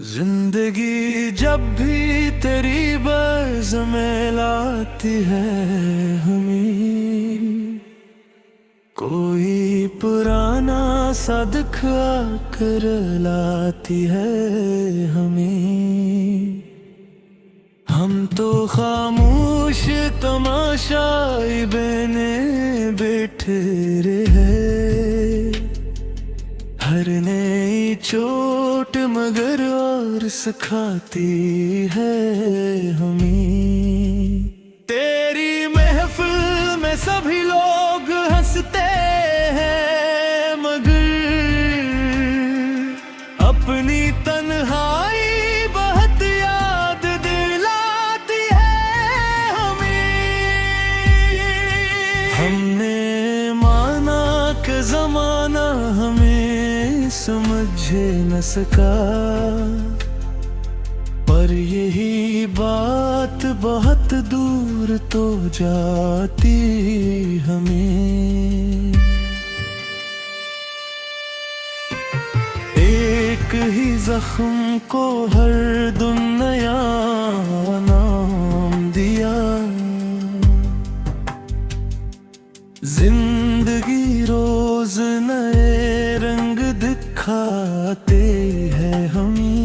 जिंदगी जब भी तेरी बज़ में लाती है हमें, कोई पुराना सा दुख आकर लाती है हमें। हम तो खामोश तमाशाई बने बैठे रहे, हर नई चोट मगर और सिखाती है हमें। तेरी महफिल में सभी लोग हंसते हैं मगर अपनी तन्हाई बहुत याद दिलाती है हमें। हमने माना कि ज़माना हमें समझ न सका, पर यही बात बहुत दूर तो जाती हमें। एक ही जख्म को हर दम नया नाम दिया, जिंदगी रोज नए रंग दिखाते हैं हमें।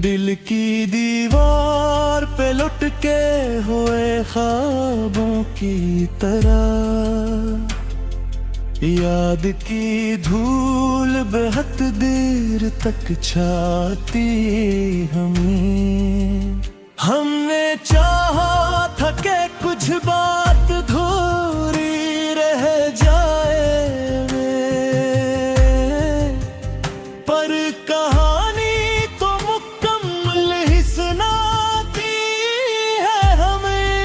दिल की दीवार पे लुट के हुए ख्वाबों की तरह, याद की धूल बेहद देर तक छाती हमें। हमने चाहा था कि कुछ बात अधूरी रह जाए, पर कहानी तो मुकम्मल ही सुनाती है हमें।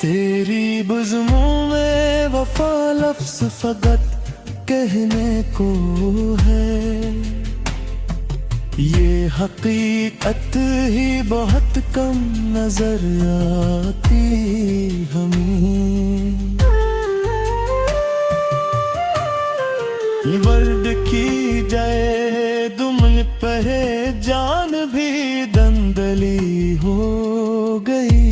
तेरी बुज़्मों में वफा लफ्ज़ फ़क़त कहने को है, ये हकीकत ही बहुत कम नजर आती हमें। वर्द की जाए दुमन पहे जान भी दंदली हो गई,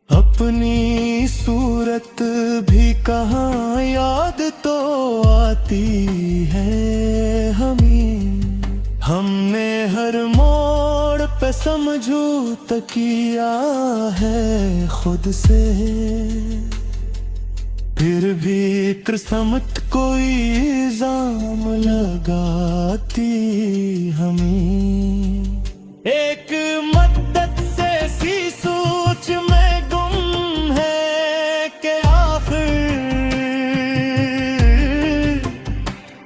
अपनी सूरत भी कहाँ याद तो आती है हमें। हमने हर मोड़ पे समझौता किया है खुद से, फिर भी किस्मत कोई इल्जाम लगाती हमें। एक मद्दत से सी सोच में गुम है कि आखिर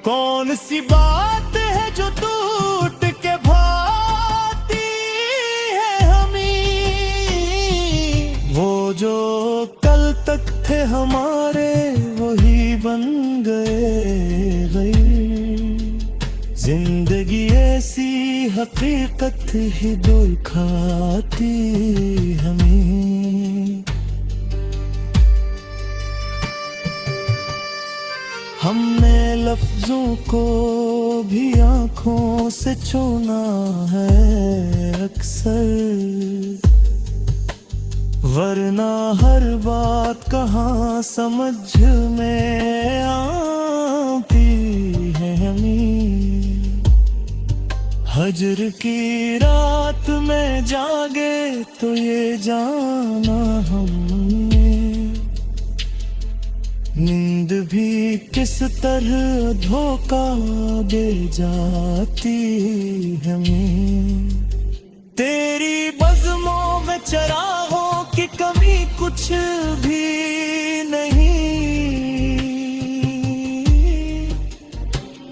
कौन सी बात है जो टूट के भाती है हमें। वो जो कल तक थे हमारे वही बन गए। जिंदगी ऐसी हकीकत ही डोल खाती हमें। हमने लफ्जों को भी आँखों से छूना है अक्सर, वरना हर बात कहाँ समझ में आती है हमें। हजर की रात में जागे तो ये जाना हमने, नींद भी किस तरह धोखा दे जाती हमें। तेरी बज़्मों में चरागों की कमी कुछ भी नहीं,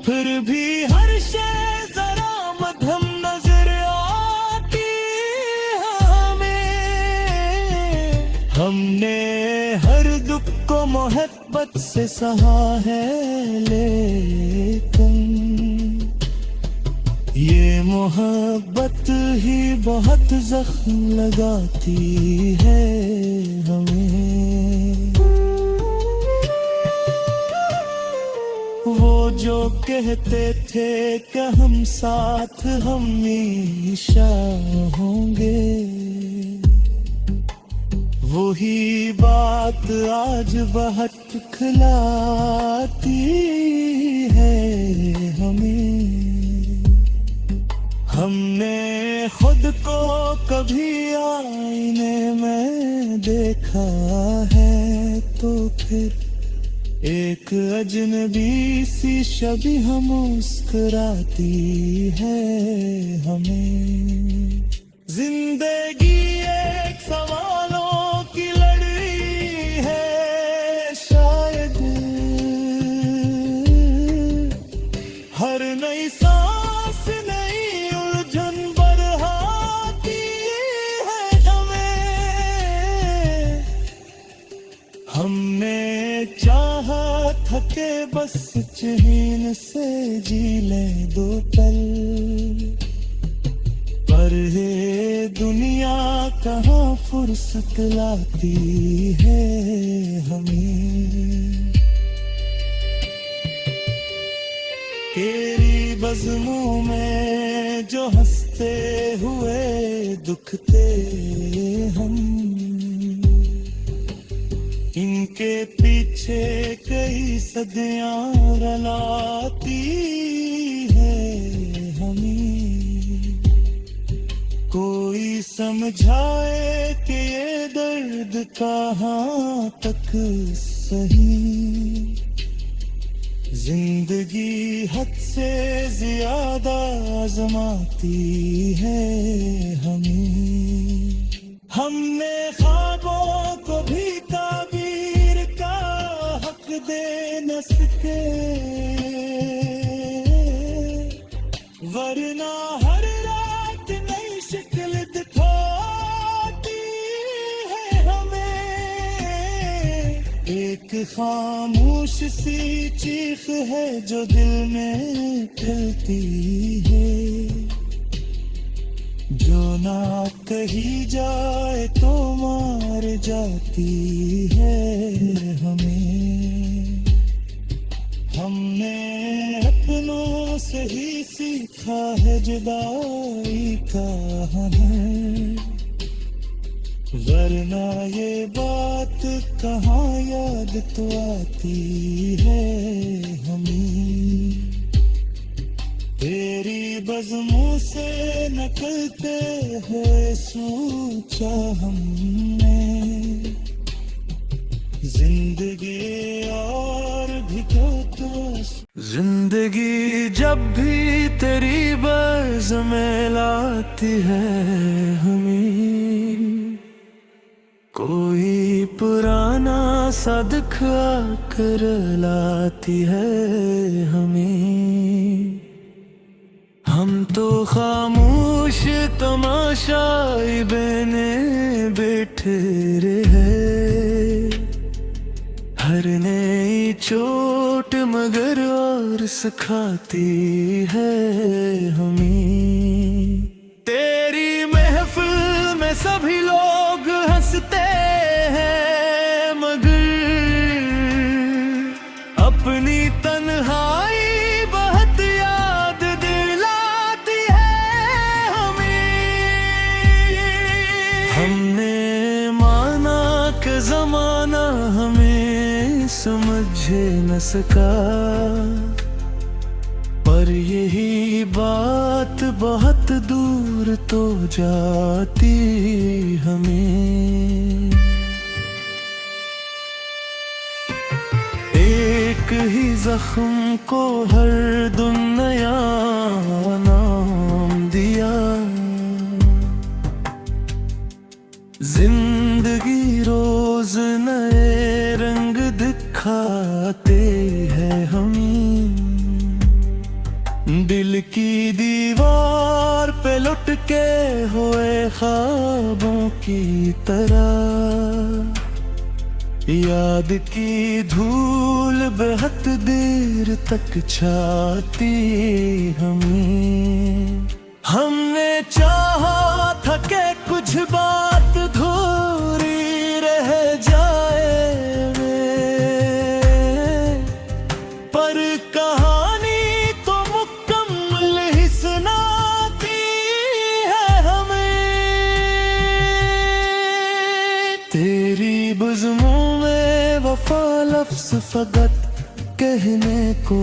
फिर भी हर शय जरा मध्यम नजर आती हमें। हमने हर दुख को मोहब्बत से सहा है, लेकिन ये मोहब्बत ही बहुत जख्म लगाती है हमें। वो जो कहते थे कि हम साथ हमेशा होंगे, वही बात आज भटकलाती है हमें। हमने खुद को कभी आईने में देखा है तो फिर एक अजनबी सी शबीह मुस्कुराती है हमें। जिंदगी एक सवालों की लड़ाई है शायद, हर नई सांस नई उलझन बढ़ाती है हमें। हमने चाहा था कि बस चैन से जी लें दो पल, पर ये दुनिया कहाँ फुर्सत लाती है हमें। तेरी बज़्मों में जो हंसते हुए दुखते हम, इनके पीछे कई सदियां रलाती है हमें। कोई समझाए कि ये दर्द कहाँ तक सही, जिंदगी हद से ज्यादा आजमाती है हमें। हमने ख्वाबों को भी ताबीर का हक दे न सके, वरना हर रात नई शक्ल दिखाती है हमें। एक खामोश सी चीख है जो दिल में खिलती है, जो ना कही जाए तो मार जाती है हमें। हमने अपनों से ही सीखा है जुदाई का हमें, वरना ये बात कहाँ याद तो आती है हमें। तेरी बज़्मों से निकलते हुए सोचा हमने, जिंदगी और भी तो जिंदगी जब भी तेरी बज़ में लाती है हमें, कोई पुराना सा दुख आकर लाती है हमें। हम तो खामोश तमाशाई बने बैठे रहे, हर नई चोट मगर और सिखाती है हमें। तेरी महफिल में सभी लोग हंसते हैं मगर अपनी तन्हाई बहुत याद दिलाती है हमें। हमने माना कि जमाना हमें समझ न सका, पर यही बात बहुत दूर तो जाती हमें। एक ही जख्म को हर दम नया नाम दिया, जिंदगी रोज नए रंग दिखाते हैं हमें। दिल की दीवार पे लुट के हुए ख्वाबों की तरह, याद की धूल बेहद देर तक छाती हमें। हमने चाहा था कि कुछ बात धूरी रह जाए, पर बस फकत कहने को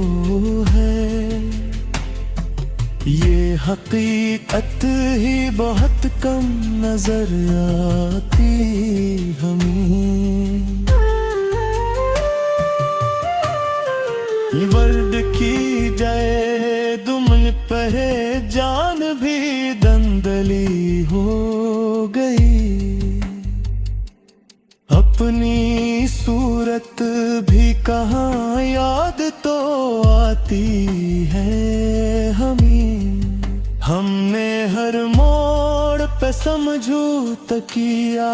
है। ये हकीकत ही बहुत कम नजर आती हमें। वर्ड की जाए दुमन पहे जान भी दंदली हो गई। अपनी सूरत भी कहाँ याद तो आती है हमें। हमने हर मोड़ पे समझौता किया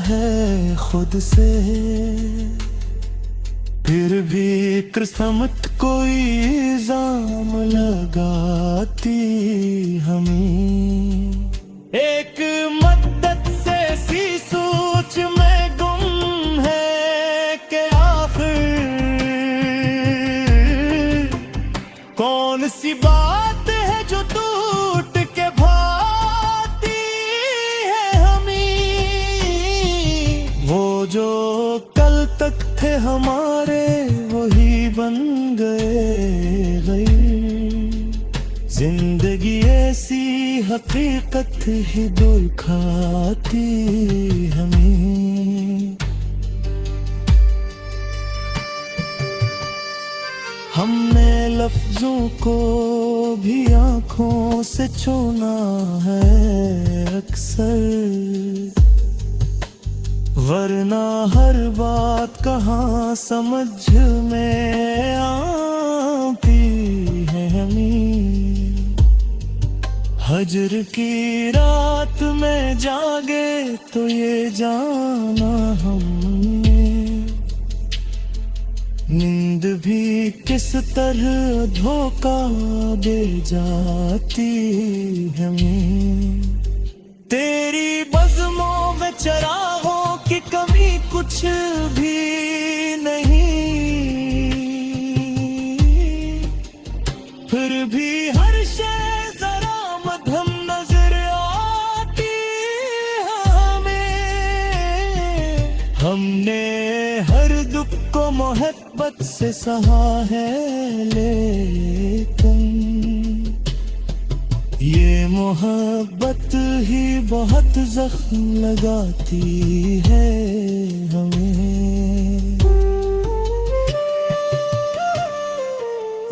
है खुद से, फिर भी किस्मत कोई इल्जाम लगाती हमें। एक मद्दत से सी सोच में गुम है कि आखिर कौन सी बात है जो टूट के भाती है हमें। वो जो कल तक थे हमारे वही बन गए। जिंदगी ऐसी हकीकत ही दुल खाती हमें। हमने लफ्जों को भी आंखों से छूना है अक्सर, वरना हर बात कहाँ समझ में आती है हमें। हजर की रात में जागे तो ये जाना हमने, नींद भी किस तरह धोखा दे जाती हमें। तेरी बज़्मों में चरागों की कमी कुछ भी नहीं, फिर भी हर शय जरा मध्यम नजर आती हमें। हमने हर दुख को मोहब्बत से सहा है, लेकिन ये मोहब्बत ही बहुत जख्म लगाती है हमें।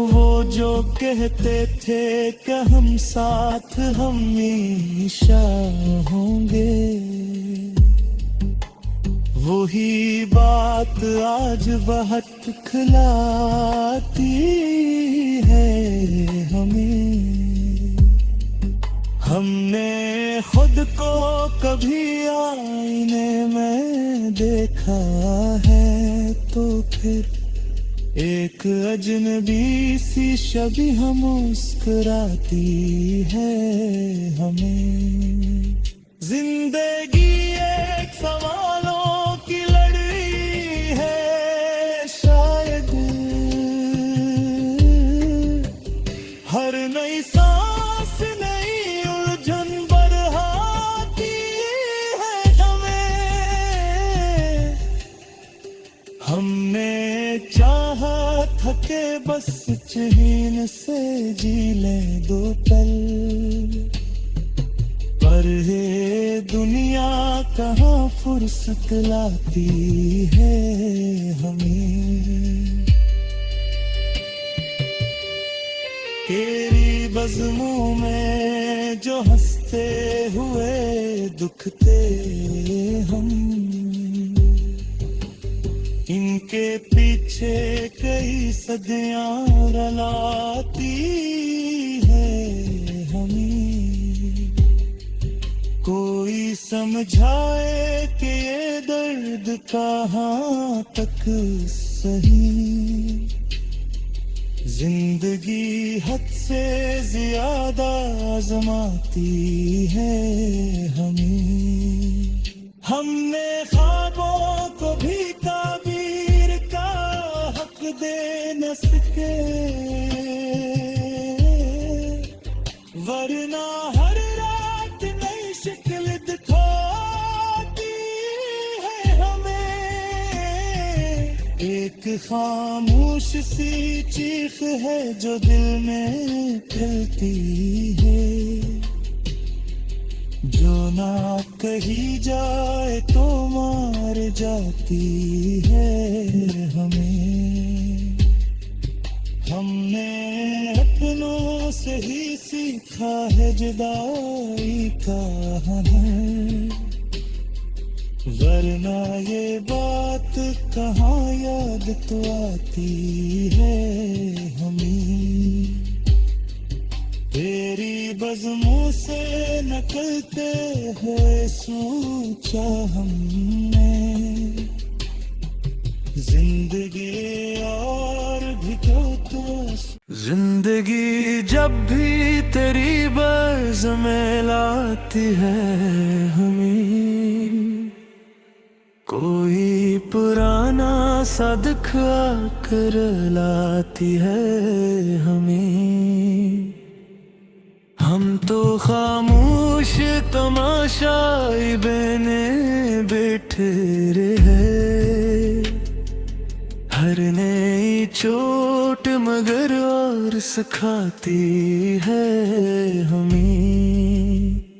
वो जो कहते थे कि हम साथ हमेशा होंगे, वही बात आज बहुत खिलाती है हमें। हमने खुद को कभी आईने में देखा है तो फिर एक अजनबी सी शबीह मुस्कुराती है हमें। जिंदगी एक सवालों की लड़ाई है, शायद हर नई सांस नई उलझन बढ़ाती है हमें। हमने चाहा था कि बस चैन से जी लें दो पल, पर ये दुनिया कहाँ फुर्सत लाती है हमें। तेरी बज़्मों में जो हंसते हुए दुखते हम, इनके पीछे कई सदियां रलाती है हमें। कोई समझाए कि ये दर्द कहाँ तक सही, जिंदगी हद से ज्यादा आजमाती है हमें। हमने ख्वाबों को भी ताबीर का हक दे न सके, वरना हर रात नई शक्ल दिखाती है हमें। एक खामोश सी चीख है जो दिल में फैलती है, जो ना कही जाए तो मार जाती है हमें। हमने अपनों से ही सीखा है जुदाई का है, वरना ये बात कहाँ याद तो आती है हमें। तेरी बज़्मों से नकलते हुए सोचा हमने, जिंदगी और भी तो जिंदगी जब भी तेरी बज़ में लाती है हमें, कोई पुराना सा दुख आकर लाती है हमें। हम तो खामोश तमाशाई बने बैठे रहे, हर नई चोट मगर और सिखाती है हमें।